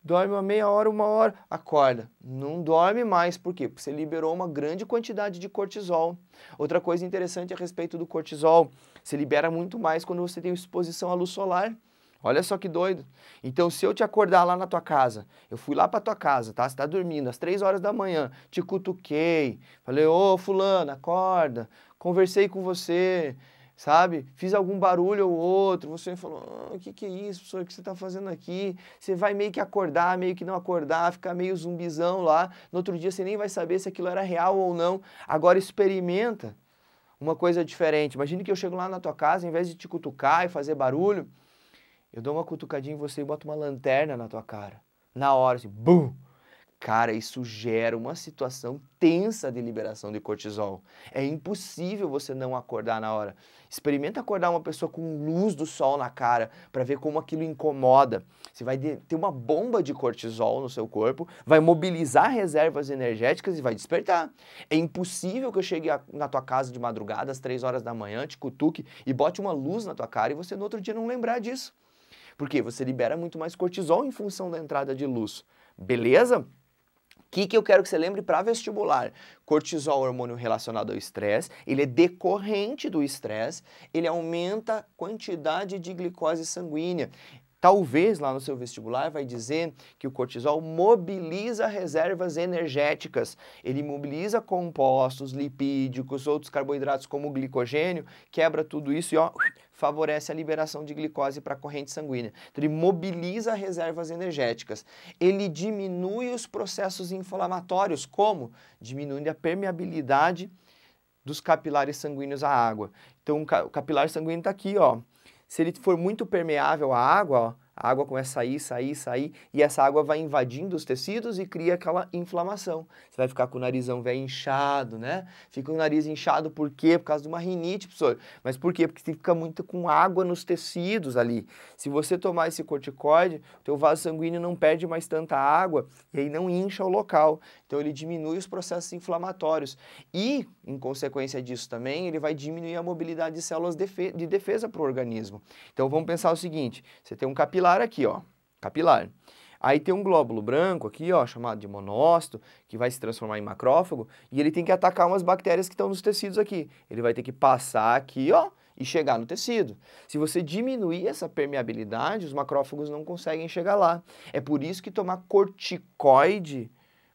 dorme uma meia hora, 1 hora, acorda. Não dorme mais, por quê? Porque você liberou uma grande quantidade de cortisol. Outra coisa interessante a respeito do cortisol, você libera muito mais quando você tem exposição à luz solar. Olha só que doido. Então, se eu te acordar lá na tua casa, eu fui lá para tua casa, tá? Você está dormindo às 3 horas da manhã, te cutuquei, falei, ô fulano, acorda, conversei com você, sabe? Fiz algum barulho ou outro, você falou, o que é isso, professor, o que você está fazendo aqui? Você vai meio que acordar, meio que não acordar, ficar meio zumbizão lá, no outro dia você nem vai saber se aquilo era real ou não. Agora experimenta uma coisa diferente. Imagine que eu chego lá na tua casa, em vez de te cutucar e fazer barulho, eu dou uma cutucadinha em você e boto uma lanterna na tua cara. Na hora, assim, bum! Cara, isso gera uma situação tensa de liberação de cortisol. É impossível você não acordar na hora. Experimenta acordar uma pessoa com luz do sol na cara para ver como aquilo incomoda. Você vai ter uma bomba de cortisol no seu corpo, vai mobilizar reservas energéticas e vai despertar. É impossível que eu chegue na tua casa de madrugada, às 3 horas da manhã, te cutuque e bote uma luz na tua cara e você no outro dia não lembrar disso. Por quê? Você libera muito mais cortisol em função da entrada de luz. Beleza? O que eu quero que você lembre para vestibular? Cortisol é um hormônio relacionado ao estresse, ele é decorrente do estresse, ele aumenta a quantidade de glicose sanguínea. Talvez lá no seu vestibular vai dizer que o cortisol mobiliza reservas energéticas. Ele mobiliza compostos, lipídicos, outros carboidratos como o glicogênio, quebra tudo isso e ó, favorece a liberação de glicose para a corrente sanguínea. Então ele mobiliza reservas energéticas. Ele diminui os processos inflamatórios, como? Diminuindo a permeabilidade dos capilares sanguíneos à água. Então o capilar sanguíneo está aqui, ó. Se ele for muito permeável à água, ó, a água começa a sair, e essa água vai invadindo os tecidos e cria aquela inflamação. Você vai ficar com o narizão velho inchado, né? Fica o nariz inchado por quê? Por causa de uma rinite, professor. Mas por quê? Porque você fica muito com água nos tecidos ali. Se você tomar esse corticoide, o teu vaso sanguíneo não perde mais tanta água e aí não incha o local. Então ele diminui os processos inflamatórios. E, em consequência disso também, ele vai diminuir a mobilidade de células de defesa para o organismo. Então vamos pensar o seguinte, você tem um capilar aqui, ó, capilar. Aí tem um glóbulo branco aqui, ó, chamado de monócito, que vai se transformar em macrófago, e ele tem que atacar umas bactérias que estão nos tecidos aqui. Ele vai ter que passar aqui, ó, e chegar no tecido. Se você diminuir essa permeabilidade, os macrófagos não conseguem chegar lá. É por isso que tomar corticoide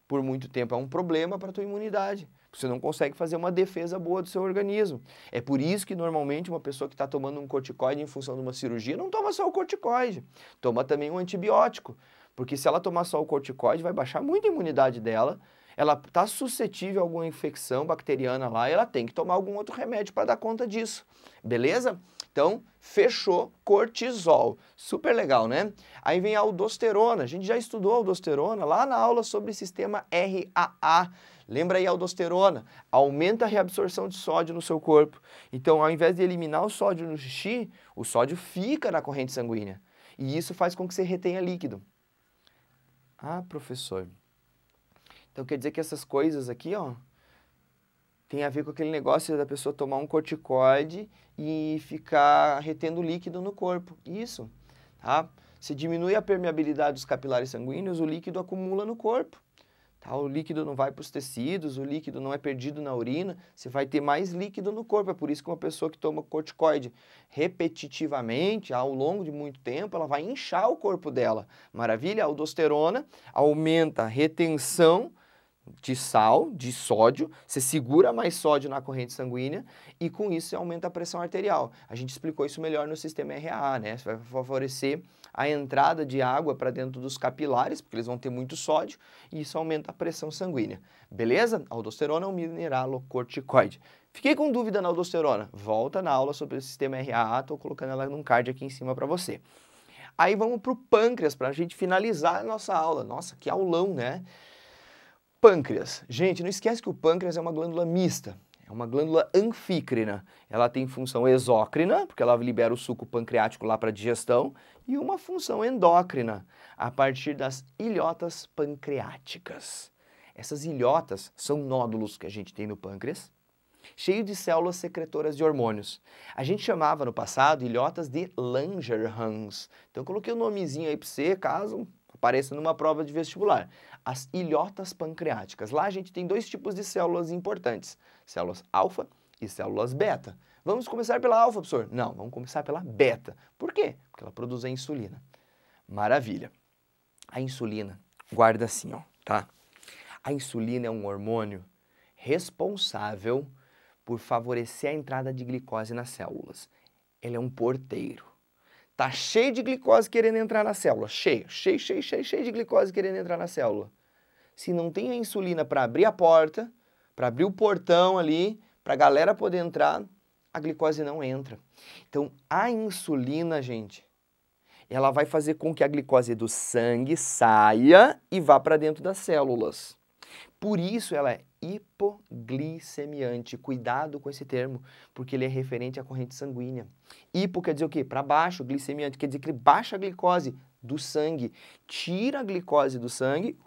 por muito tempo é um problema para a tua imunidade. Você não consegue fazer uma defesa boa do seu organismo. É por isso que normalmente uma pessoa que está tomando um corticoide em função de uma cirurgia não toma só o corticoide, toma também um antibiótico. Porque se ela tomar só o corticoide, vai baixar muito a imunidade dela, ela está suscetível a alguma infecção bacteriana lá e ela tem que tomar algum outro remédio para dar conta disso. Beleza? Então, fechou cortisol. Super legal, né? Aí vem a aldosterona. A gente já estudou a aldosterona lá na aula sobre sistema RAA. Lembra aí a aldosterona? Aumenta a reabsorção de sódio no seu corpo. Então, ao invés de eliminar o sódio no xixi, o sódio fica na corrente sanguínea. E isso faz com que você retenha líquido. Ah, professor. Então quer dizer que essas coisas aqui, ó, tem a ver com aquele negócio da pessoa tomar um corticoide e ficar retendo líquido no corpo. Isso, tá? Se diminui a permeabilidade dos capilares sanguíneos, o líquido acumula no corpo. Tá? O líquido não vai para os tecidos, o líquido não é perdido na urina, você vai ter mais líquido no corpo. É por isso que uma pessoa que toma corticoide repetitivamente, ao longo de muito tempo, ela vai inchar o corpo dela. Maravilha? A aldosterona aumenta a retenção de sal, de sódio, você segura mais sódio na corrente sanguínea e com isso você aumenta a pressão arterial. A gente explicou isso melhor no sistema RAA, né? Isso vai favorecer a entrada de água para dentro dos capilares, porque eles vão ter muito sódio, e isso aumenta a pressão sanguínea. Beleza? A aldosterona é um mineralocorticoide. Fiquei com dúvida na aldosterona? Volta na aula sobre o sistema RAA, estou colocando ela num card aqui em cima para você. Aí vamos para o pâncreas, para a gente finalizar a nossa aula. Nossa, que aulão, né? Pâncreas. Gente, não esquece que o pâncreas é uma glândula mista, é uma glândula anfícrina. Ela tem função exócrina, porque ela libera o suco pancreático lá para digestão, e uma função endócrina, a partir das ilhotas pancreáticas. Essas ilhotas são nódulos que a gente tem no pâncreas, cheio de células secretoras de hormônios. A gente chamava no passado ilhotas de Langerhans. Então eu coloquei o nomezinho aí para você, caso apareça numa prova de vestibular. As ilhotas pancreáticas. Lá a gente tem dois tipos de células importantes, células alfa e células beta. Vamos começar pela alfa, professor? Não, vamos começar pela beta. Por quê? Porque ela produz a insulina. Maravilha. A insulina, guarda assim, ó, tá? A insulina é um hormônio responsável por favorecer a entrada de glicose nas células. Ele é um porteiro. Tá cheio de glicose querendo entrar na célula. Cheio de glicose querendo entrar na célula. Se não tem a insulina para abrir a porta, para abrir o portão ali, para a galera poder entrar, a glicose não entra. Então, a insulina, gente, ela vai fazer com que a glicose do sangue saia e vá para dentro das células. Por isso ela é hipoglicemiante. Cuidado com esse termo, porque ele é referente à corrente sanguínea. Hipo quer dizer o quê? Para baixo, glicemiante quer dizer que ele baixa a glicose do sangue, tira a glicose do sangue,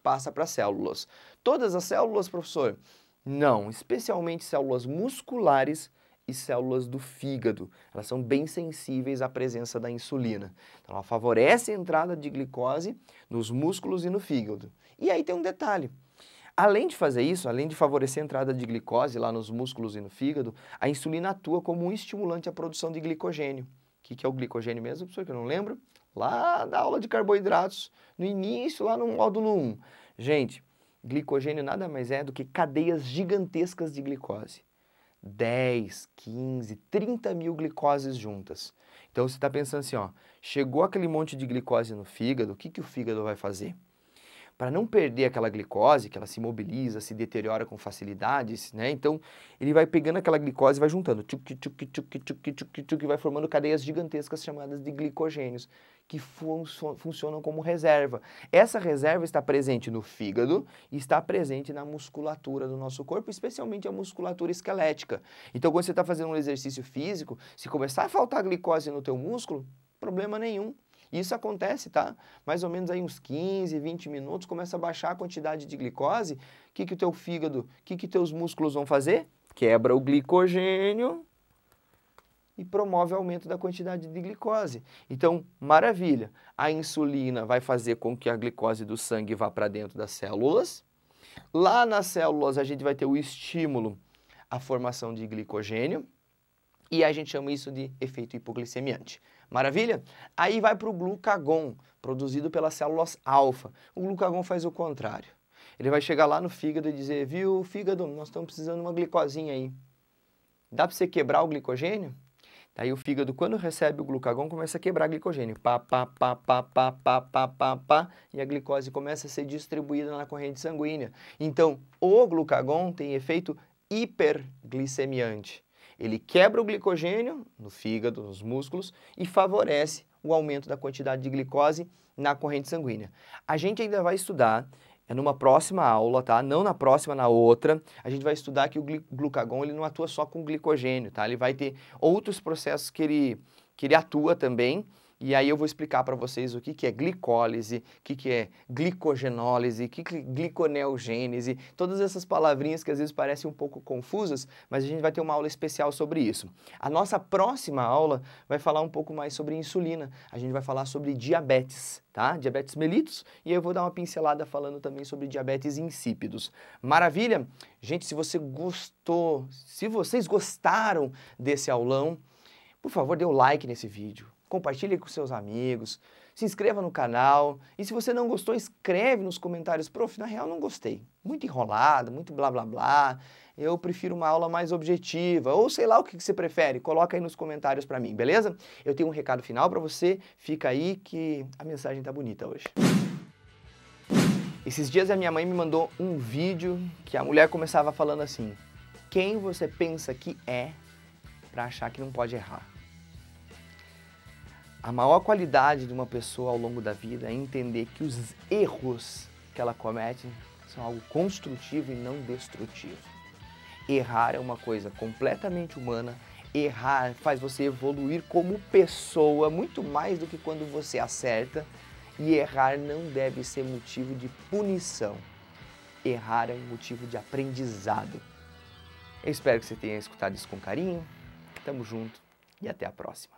passa para as células. Todas as células, professor? Não, especialmente células musculares e células do fígado. Elas são bem sensíveis à presença da insulina. Então ela favorece a entrada de glicose nos músculos e no fígado. E aí tem um detalhe. Além de fazer isso, além de favorecer a entrada de glicose lá nos músculos e no fígado, a insulina atua como um estimulante à produção de glicogênio. O que é o glicogênio mesmo, professor, que eu não lembro? Lá da aula de carboidratos, no início, lá no módulo 1. Gente, glicogênio nada mais é do que cadeias gigantescas de glicose. 10, 15, 30 mil glicoses juntas. Então você está pensando assim, ó, chegou aquele monte de glicose no fígado, o que o fígado vai fazer? Para não perder aquela glicose, que ela se mobiliza, se deteriora com facilidades, né? Então, ele vai pegando aquela glicose e vai juntando, e vai formando cadeias gigantescas chamadas de glicogênios, que funcionam como reserva. Essa reserva está presente no fígado e está presente na musculatura do nosso corpo, especialmente a musculatura esquelética. Então, quando você está fazendo um exercício físico, se começar a faltar glicose no teu músculo, problema nenhum. Isso acontece, tá? Mais ou menos aí uns 15, 20 minutos, começa a baixar a quantidade de glicose. O que o teu fígado, o que teus músculos vão fazer? Quebra o glicogênio e promove o aumento da quantidade de glicose. Então, maravilha. A insulina vai fazer com que a glicose do sangue vá para dentro das células. Lá nas células a gente vai ter o estímulo à formação de glicogênio. E a gente chama isso de efeito hipoglicemiante. Maravilha? Aí vai para o glucagon, produzido pelas células alfa. O glucagon faz o contrário. Ele vai chegar lá no fígado e dizer, viu, fígado, nós estamos precisando de uma glicosinha aí. Dá para você quebrar o glicogênio? Daí o fígado, quando recebe o glucagon, começa a quebrar glicogênio. Pá, pá, pá, pá, pá, pá, pá, pá, pá, e a glicose começa a ser distribuída na corrente sanguínea. Então, o glucagon tem efeito hiperglicemiante. Ele quebra o glicogênio no fígado, nos músculos, e favorece o aumento da quantidade de glicose na corrente sanguínea. A gente ainda vai estudar, numa próxima aula, tá? Não na próxima, na outra, a gente vai estudar que o glucagon ele não atua só com glicogênio, tá? Ele vai ter outros processos que ele atua também, e aí eu vou explicar para vocês o que é glicólise, o que é glicogenólise, o que é gliconeogênese, todas essas palavrinhas que às vezes parecem um pouco confusas, mas a gente vai ter uma aula especial sobre isso. A nossa próxima aula vai falar um pouco mais sobre insulina, a gente vai falar sobre diabetes, tá? Diabetes mellitus, e eu vou dar uma pincelada falando também sobre diabetes insípidos. Maravilha? Gente, se você gostou, se vocês gostaram desse aulão, por favor, dê o like nesse vídeo. Compartilhe com seus amigos, se inscreva no canal e se você não gostou, escreve nos comentários, prof, na real não gostei, muito enrolado, muito blá blá blá, eu prefiro uma aula mais objetiva, ou sei lá o que você prefere, coloca aí nos comentários pra mim, beleza? Eu tenho um recado final pra você, fica aí que a mensagem tá bonita hoje. Esses dias a minha mãe me mandou um vídeo que a mulher começava falando assim, quem você pensa que é pra achar que não pode errar? A maior qualidade de uma pessoa ao longo da vida é entender que os erros que ela comete são algo construtivo e não destrutivo. Errar é uma coisa completamente humana, errar faz você evoluir como pessoa, muito mais do que quando você acerta, e errar não deve ser motivo de punição. Errar é um motivo de aprendizado. Eu espero que você tenha escutado isso com carinho, tamo junto e até a próxima.